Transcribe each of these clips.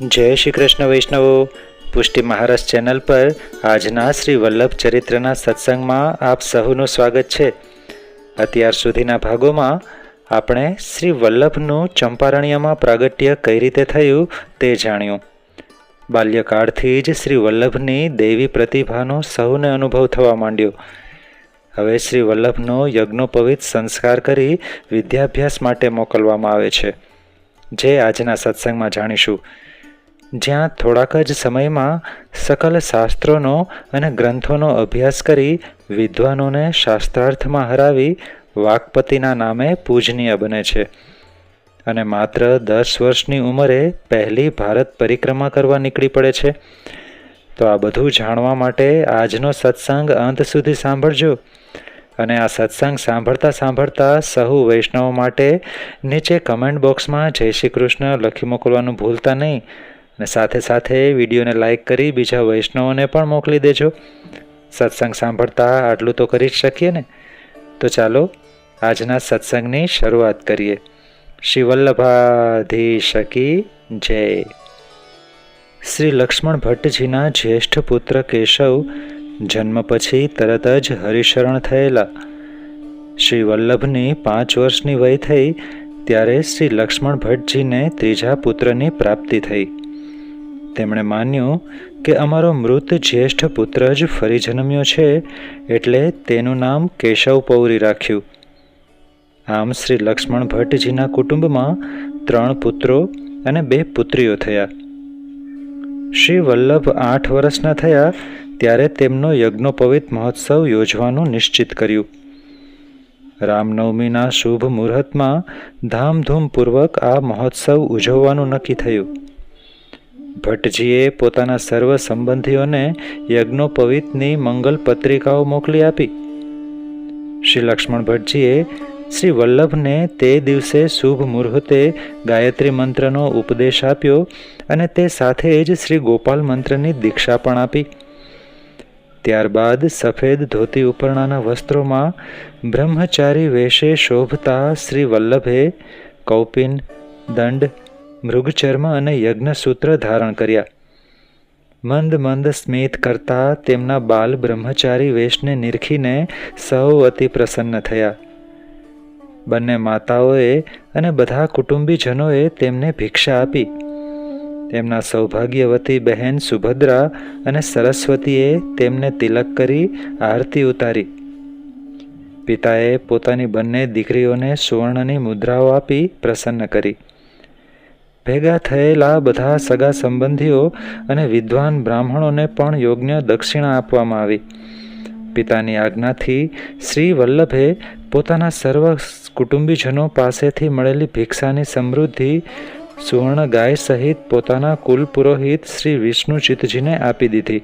जय श्री कृष्ण वैष्णवो। पुष्टि महाराज चैनल पर आजना श्री वल्लभ चरित्रना सत्संगમાં આપ સહુનું સ્વાગત છે। અત્યાર સુધીના ભાગોમાં આપણે શ્રી વલ્લભનું ચંપારણ્યમાં પ્રાગટ્ય કઈ રીતે થયું તે જાણ્યું। બાલ્યકાળથી જ શ્રી વલ્લભની દેવી પ્રતિભાનો સહુને અનુભવ થવા માંડ્યો। હવે શ્રી વલ્લભનો યજ્ઞોપવિત સંસ્કાર કરી વિદ્યાભ્યાસ માટે મોકલવામાં આવે છે, જે આજના સત્સંગમાં જાણીશું। જ્યાં થોડાક જ સમયમાં સકલ શાસ્ત્રોનો અને ગ્રંથોનો અભ્યાસ કરી વિદ્વાનોને શાસ્ત્રાર્થમાં હરાવી વાકપતિના નામે પૂજનીય બને છે અને માત્ર 10 વર્ષની ઉંમરે પહેલી ભારત પરિક્રમા કરવા નીકળી પડે છે। તો આ બધું જાણવા માટે આજનો સત્સંગ અંત સુધી સાંભળજો અને આ સત્સંગ સાંભળતા સાંભળતા સહુ વૈષ્ણવો માટે નીચે કમેન્ટ બોક્સમાં જય શ્રી કૃષ્ણ લખી મોકલવાનું ભૂલતા નહીં અને સાથે સાથે વિડીયોને લાઇક કરી બીજા વૈષ્ણવોને પણ મોકલી દેજો। સત્સંગ સાંભળતા આટલું તો કરી જ શકીએ ને। તો ચાલો આજના સત્સંગની શરૂઆત કરીએ। શ્રી વલ્લભાધીશ કી જય। શ્રી લક્ષ્મણ ભટ્ટજીના જ્યેષ્ઠ પુત્ર કેશવ જન્મ પછી તરત જ હરિશરણ થયેલા। શ્રી વલ્લભની 5 વર્ષની વય થઈ ત્યારે શ્રી લક્ષ્મણ ભટ્ટજીને ત્રીજા પુત્રની પ્રાપ્તિ થઈ। તેમણે માન્યું કે અમારો મૃત જ્યેષ્ઠ પુત્ર જ ફરી જન્મ્યો છે, એટલે તેનું નામ કેશવ પૌરી રાખ્યું। આમ શ્રી લક્ષ્મણ ભટ્ટજીના કુટુંબમાં 3 પુત્રો અને 2 પુત્રીઓ થયા। શ્રી વલ્લભ 8 વર્ષના થયા ત્યારે તેમનો યજ્ઞોપવિત મહોત્સવ યોજવાનું નિશ્ચિત કર્યું। રામનવમીના શુભ મુહૂર્તમાં ધામધૂમપૂર્વક આ મહોત્સવ ઉજવવાનું નક્કી થયું। ભટ્ટજીએ પોતાના સર્વ સંબંધીઓને યજ્ઞોપવિતની મંગલ પત્રિકાઓ મોકલી આપી। શ્રી લક્ષ્મણ ભટ્ટજીએ શ્રી વલ્લભને તે દિવસે શુભ મુહૂર્તે ગાયત્રી મંત્રનો ઉપદેશ આપ્યો અને તે સાથે જ શ્રી ગોપાલ મંત્રની દીક્ષા પણ આપી। ત્યારબાદ સફેદ ધોતી ઉપરણાના વસ્ત્રોમાં બ્રહ્મચારી વેશે શોભતા શ્રી વલ્લભે કૌપિન, દંડ, મૃગચર્મ અને યજ્ઞસૂત્ર ધારણ કર્યા। મંદ મંદ સ્મિત કરતા તેમના બાલ બ્રહ્મચારી વેશને નિરખીને સૌ અતિ પ્રસન્ન થયા। બંને માતાઓએ અને બધા કુટુંબીજનોએ તેમને ભિક્ષા આપી। તેમના સૌભાગ્યવતી બહેન સુભદ્રા અને સરસ્વતીએ તેમને તિલક કરી આરતી ઉતારી। પિતાએ પોતાની બંને દીકરીઓને સુવર્ણની મુદ્રાઓ આપી પ્રસન્ન કરી। ભેગા થયેલા બધા સગા સંબંધીઓ અને વિદ્વાન બ્રાહ્મણોને પણ યોગ્ય દક્ષિણા આપવામાં આવી। પિતાની આજ્ઞાથી શ્રી વલ્લભે પોતાના સર્વ કુટુંબીજનો પાસેથી મળેલી ભિક્ષાની સમૃદ્ધિ સુવર્ણ ગાય સહિત પોતાના કુલ પુરોહિત શ્રી વિષ્ણુચિતજીને આપી દીધી।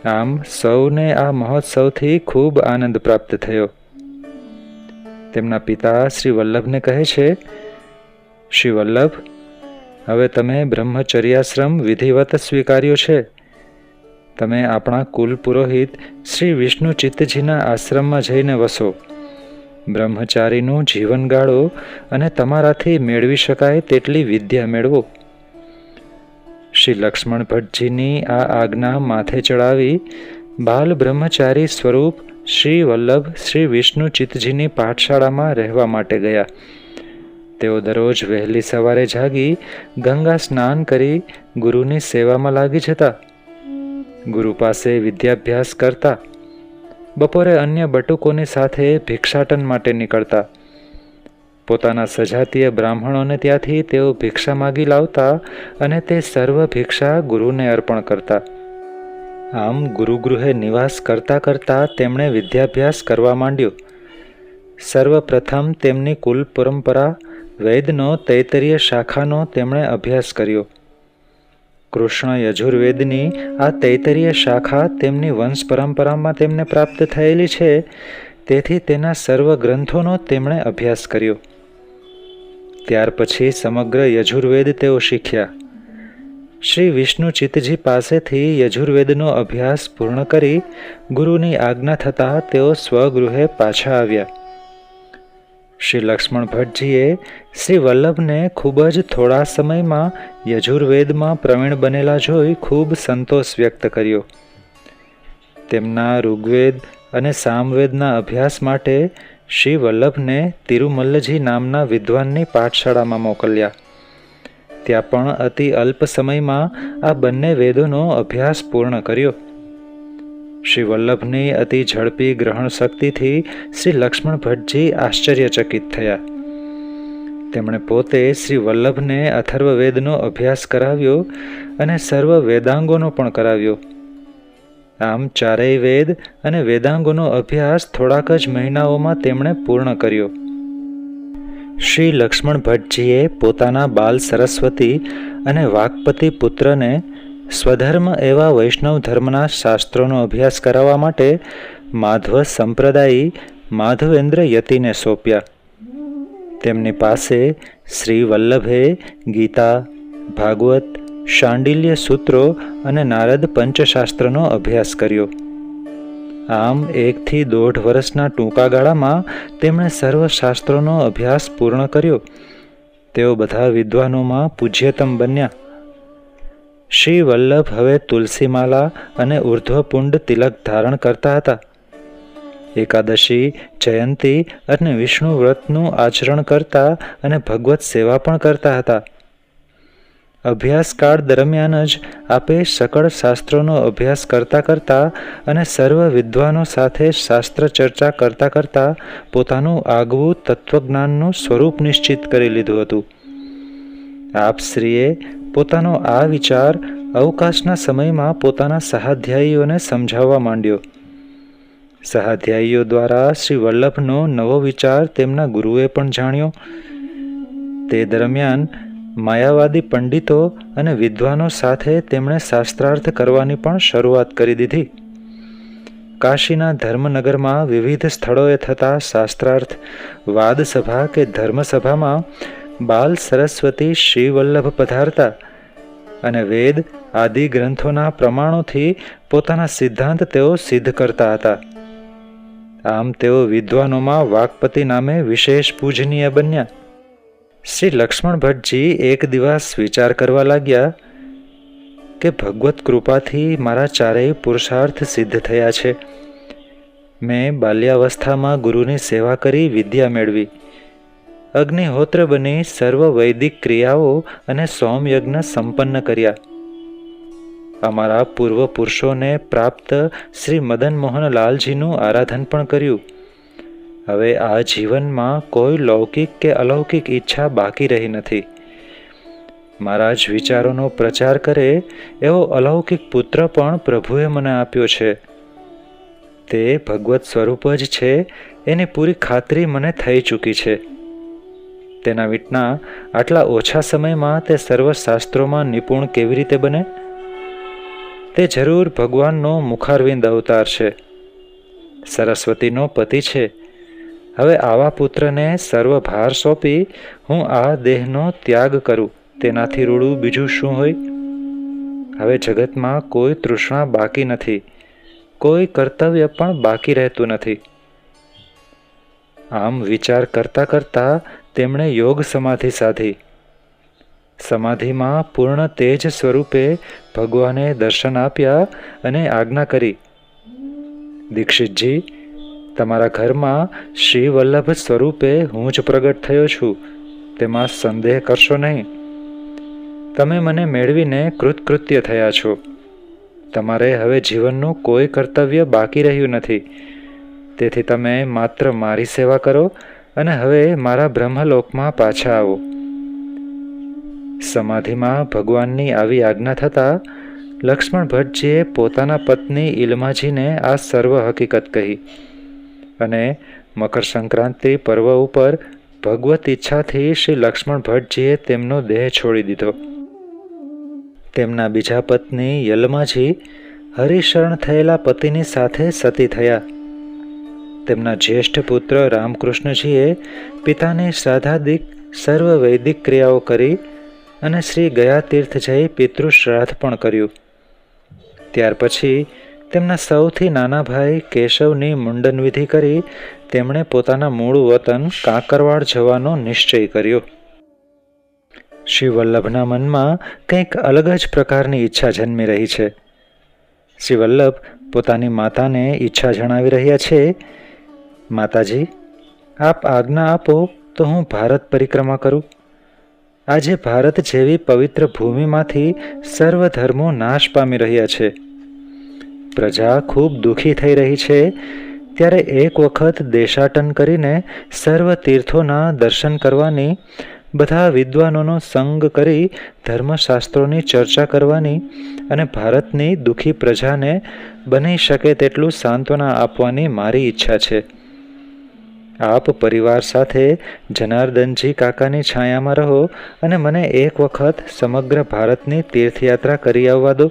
આમ સૌને આ મહોત્સવથી ખૂબ આનંદ પ્રાપ્ત થયો। તેમના પિતા શ્રી વલ્લભને કહે છે, શ્રી વલ્લભ, હવે તમે બ્રહ્મચર્યાશ્રમ વિધિવત સ્વીકાર્યો છે। તમે આપણા કુલ પુરોહિત શ્રી વિષ્ણુચિત્તજીના આશ્રમમાં જઈને વસો, બ્રહ્મચારીનું જીવન ગાળો અને તમારાથી મેળવી શકાય તેટલી વિદ્યા મેળવો। શ્રી લક્ષ્મણ ભટ્ટજીની આ આજ્ઞા માથે ચડાવી બાલ બ્રહ્મચારી સ્વરૂપ શ્રી વલ્લભ શ્રી વિષ્ણુચિત્તજીની પાઠશાળામાં રહેવા માટે ગયા। તેઓ દરરોજ વહેલી સવારે જાગી ગંગા સ્નાન કરી ગુરુની સેવામાં લાગી જતા, ગુરુ પાસે વિદ્યાભ્યાસ કરતા, બપોરે અન્ય બટુકોની સાથે ભિક્ષાટન માટે નીકળતા। પોતાના સજાતીય બ્રાહ્મણોને ત્યાંથી તેઓ ભિક્ષા માગી લાવતા અને તે સર્વ ભિક્ષા ગુરુને અર્પણ કરતા। આમ ગુરુગૃહે નિવાસ કરતા કરતા તેમણે વિદ્યાભ્યાસ કરવા માંડ્યો। સર્વપ્રથમ તેમની કુલ પરંપરા વેદનો તૈતરીય શાખાનો તેમણે અભ્યાસ કર્યો। કૃષ્ણ યજુર્વેદની આ તૈતરીય શાખા તેમની વંશ પરંપરામાં તેમને પ્રાપ્ત થયેલી છે, તેથી તેના સર્વ ગ્રંથોનો તેમણે અભ્યાસ કર્યો। ત્યાર પછી સમગ્ર યજુર્વેદ તેઓ શીખ્યા। શ્રી વિષ્ણુચિત્તજી પાસેથી યજુર્વેદનો અભ્યાસ પૂર્ણ કરી ગુરુની આજ્ઞા થતાં તેઓ સ્વગૃહે પાછા આવ્યા। શ્રી લક્ષ્મણ ભટ્ટજીએ શ્રી વલ્લભને ખૂબ જ થોડા સમયમાં યજુર્વેદમાં પ્રવીણ બનેલા જોઈ ખૂબ સંતોષ વ્યક્ત કર્યો. તેમના ઋગ્વેદ અને સામવેદના અભ્યાસ માટે શ્રી વલ્લભને તિરુમલ્લજી નામના વિદ્વાનની પાઠશાળામાં મોકલ્યા. ત્યાં પણ અતિ અલ્પ સમયમાં આ બંને વેદોનો અભ્યાસ પૂર્ણ કર્યો. શ્રી વલ્લભની અતિ ઝડપી ગ્રહણ શક્તિથી શ્રી લક્ષ્મણ ભટ્ટજી આશ્ચર્યચકિત થયા. તેમણે પોતે શ્રી વલ્લભને અથર્વવેદનો અભ્યાસ કરાવ્યો અને સર્વ વેદાંગોનો પણ કરાવ્યો. આમ ચારેય વેદ અને વેદાંગોનો અભ્યાસ થોડાક જ મહિનાઓમાં તેમણે પૂર્ણ કર્યો. શ્રી લક્ષ્મણ ભટ્ટજીએ પોતાના બાલ સરસ્વતી અને વાકપતિ પુત્રને સ્વધર્મ એવા વૈષ્ણવ ધર્મના શાસ્ત્રોનો અભ્યાસ કરાવવા માટે માધવ સંપ્રદાયી માધવેન્દ્ર યતિને સોંપ્યા. તેમની પાસે શ્રી વલ્લભે ગીતા, ભાગવત, શાંડિલ્ય સૂત્રો અને નારદ પંચશાસ્ત્રનો અભ્યાસ કર્યો. આમ 1 થી 1.5 વર્ષના ટૂંકા ગાળામાં તેમણે સર્વ શાસ્ત્રોનો અભ્યાસ પૂર્ણ કર્યો. તેઓ બધા વિદ્વાનોમાં પૂજ્યતમ બન્યા. શ્રી વલ્લભ હવે તુલસીમાલા અને ઉર્ધ્વપુંડ તિલક ધારણ કરતા હતા. એકાદશી, જયંતી અને વિષ્ણુ વ્રતનું આચરણ કરતા અને ભગવત સેવા પણ કરતા હતા. અભ્યાસકાળ દરમિયાન જ આપે સકળ શાસ્ત્રોનો અભ્યાસ કરતા કરતા અને સર્વ વિદ્વાનો સાથે શાસ્ત્ર ચર્ચા કરતા કરતા પોતાનું આગવું તત્વજ્ઞાનનું સ્વરૂપ નિશ્ચિત કરી લીધું હતું. આપ શ્રીએ પોતાનો આ વિચાર અવકાશના સમયમાં પોતાના સહાધ્યાયીઓને સમજાવવા માંડ્યો. સહાધ્યાયીઓ દ્વારા શ્રી વલ્લભનો નવો વિચાર તેમના ગુરુએ પણ જાણ્યો. તે દરમિયાન માયાવાદી પંડિતો અને વિદ્વાનો સાથે તેમણે શાસ્ત્રાર્થ કરવાની પણ શરૂઆત કરી દીધી. કાશીના ધર્મનગરમાં વિવિધ સ્થળોએ થતા શાસ્ત્રાર્થ વાદસભા કે ધર્મસભામાં બાલ સરસ્વતી શ્રી વલ્લભ પધારતા અને વેદ આદિ ગ્રંથોના પ્રમાણોથી પોતાના સિદ્ધાંત તેઓ સિદ્ધ કરતા હતા. આમ તેઓ વિદ્વાનોમાં વાકપતિ નામે વિશેષ પૂજનીય બન્યા. શ્રી લક્ષ્મણ ભટ્ટજી એક દિવસ વિચાર કરવા લાગ્યા કે ભગવત કૃપાથી મારા ચારેય પુરુષાર્થ સિદ્ધ થયા છે. મેં બાલ્યાવસ્થામાં ગુરુની સેવા કરી વિદ્યા મેળવી, અગ્નિહોત્ર બની સર્વ વૈદિક ક્રિયાઓ અને સોમયજ્ઞ સંપન્ન કર્યા. અમારા પૂર્વ પુરુષોને પ્રાપ્ત શ્રી મદન મોહનલાલજીનું આરાધન પણ કર્યું. હવે આ જીવનમાં કોઈ લૌકિક કે અલૌકિક ઈચ્છા બાકી રહી નથી. મારા જ વિચારોનો પ્રચાર કરે એવો અલૌકિક પુત્ર પણ પ્રભુએ મને આપ્યો છે. તે ભગવત સ્વરૂપ જ છે એની પૂરી ખાતરી મને થઈ ચૂકી છે. તેના વિટના આટલા ઓછા સમયમાં તે સર્વ શાસ્ત્રોમાં નિપુણ કેવી રીતે બને? તે જરૂર ભગવાનનો મુખારવિંદ અવતાર છે, સરસ્વતીનો પતિ છે. હવે આવા પુત્રને સર્વ ભાર સોંપી હું આ દેહનો ત્યાગ કરું તેનાથી રૂડું બીજું શું હોય? હવે જગતમાં કોઈ તૃષ્ણા બાકી નથી, કોઈ કર્તવ્ય પણ બાકી રહેતું નથી. આમ વિચાર કરતા કરતા તેમણે યોગ સમાધિ સાધી. સમાધિમાં પૂર્ણ તેજ સ્વરૂપે ભગવાને દર્શન આપ્યા અને આજ્ઞા કરી, દીક્ષિતજી, તમારા ઘરમાં શ્રી વલ્લભ સ્વરૂપે હું જ પ્રગટ થયો છું, તેમાં સંદેહ કરશો નહીં. તમે મને મેળવીને કૃતકૃત્ય થયા છો. તમારે હવે જીવનનું કોઈ કર્તવ્ય બાકી રહ્યું નથી. તેથી તમે માત્ર મારી સેવા કરો અને હવે મારા બ્રહ્મલોકમાં પાછા આવો. સમાધિમાં ભગવાનની આવી આજ્ઞા થતાં લક્ષ્મણ ભટ્ટજીએ પોતાના પત્ની ઇલમાજીને આ સર્વ હકીકત કહી અને મકર સંક્રાંતિ પર્વ ઉપર ભગવત ઈચ્છાથી શ્રી લક્ષ્મણ ભટ્ટજીએ તેમનો દેહ છોડી દીધો. તેમના બીજા પત્ની યલમાજી હરિશરણ થયેલા પતિની સાથે સતી થયા. તેમના જ્યેષ્ઠ પુત્ર રામકૃષ્ણજીએ પિતાની શ્રાદ્ધાદિક સર્વ વૈદિક ક્રિયાઓ કરી અને શ્રી ગયા તીર્થ જઈ પિતૃશ્રાદ્ધ પણ કર્યું. ત્યાર પછી તેમના સૌથી નાના ભાઈ કેશવની મુંડન વિધિ કરી તેમણે પોતાના મૂળ વતન કાંકરવાડ જવાનો નિશ્ચય કર્યો. શ્રી વલ્લભના મનમાં કંઈક અલગ જ પ્રકારની ઈચ્છા જન્મી રહી છે. શ્રી વલ્લભ પોતાની માતાને ઈચ્છા જણાવી રહ્યા છે, માતાજી, આપ આજ્ઞા આપો તો હું ભારત પરિક્રમા કરું. આજે ભારત જેવી પવિત્ર ભૂમિમાંથી સર્વ ધર્મો નાશ પામી રહ્યા છે. પ્રજા ખૂબ દુઃખી થઈ રહી છે. ત્યારે એક વખત દેશાટન કરીને સર્વ તીર્થોના દર્શન કરવાની, બધા વિદ્વાનોનો સંગ કરી ધર્મશાસ્ત્રોની ચર્ચા કરવાની અને ભારતની દુઃખી પ્રજાને બની શકે તેટલું સાંત્વના આપવાની મારી ઈચ્છા છે. આપ પરિવાર સાથે જનાર્દનજી કાકાની છાયામાં રહો અને મને એક વખત સમગ્ર ભારતની તીર્થયાત્રા કરી આવવા દો.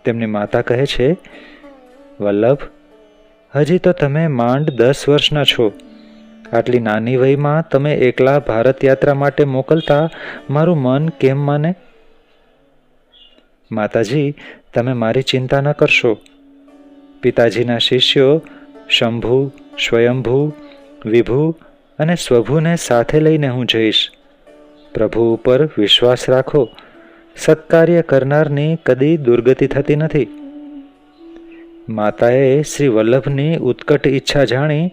તેમની માતા કહે છે, વલ્લભ, હજી તો તમે માંડ 10 વર્ષના છો. આટલી નાની વયમાં તમે એકલા ભારત યાત્રા માટે મોકલતા મારું મન કેમ માને? માતાજી, તમે મારી ચિંતા ન કરશો. પિતાજીના શિષ્યો શંભુ, સ્વયંભૂ, વિભુ અને સ્વભુને સાથે લઈને હું જઈશ. પ્રભુ ઉપર વિશ્વાસ રાખો. સત્કાર્ય કરનારની કદી દુર્ગતિ થતી નથી. માતાએ શ્રી વલ્લભની ઉત્કટ ઈચ્છા જાણી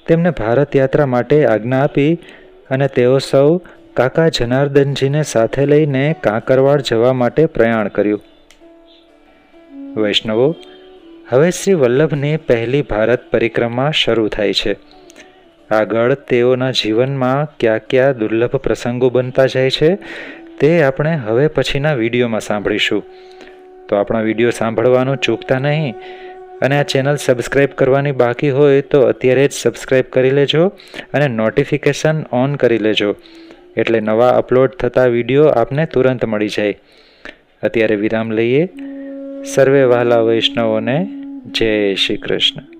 તેમને ભારત યાત્રા માટે આજ્ઞા આપી અને તેઓ સૌ કાકા જનાર્દનજીને સાથે લઈને કાંકરવાડ જવા માટે પ્રયાણ કર્યું. વૈષ્ણવો, હવે શ્રી વલ્લભની પહેલી ભારત પરિક્રમા શરૂ થાય છે. આગળ તેઓના જીવનમાં કયા કયા દુર્લભ પ્રસંગો બનતા જાય છે તે આપણે હવે પછીના વિડીયોમાં સાંભળીશું. તો આપણા વિડીયો સાંભળવાનું ચૂકતા નહીં અને આ ચેનલ સબસ્ક્રાઈબ કરવાની બાકી હોય તો અત્યારે જ સબસ્ક્રાઈબ કરી લેજો અને નોટિફિકેશન ઓન કરી લેજો, એટલે નવા અપલોડ થતા વિડીયો આપને તુરંત મળી જાય. અત્યારે વિરામ લઈએ. સર્વે વહાલા વૈષ્ણવોને જય શ્રી કૃષ્ણ.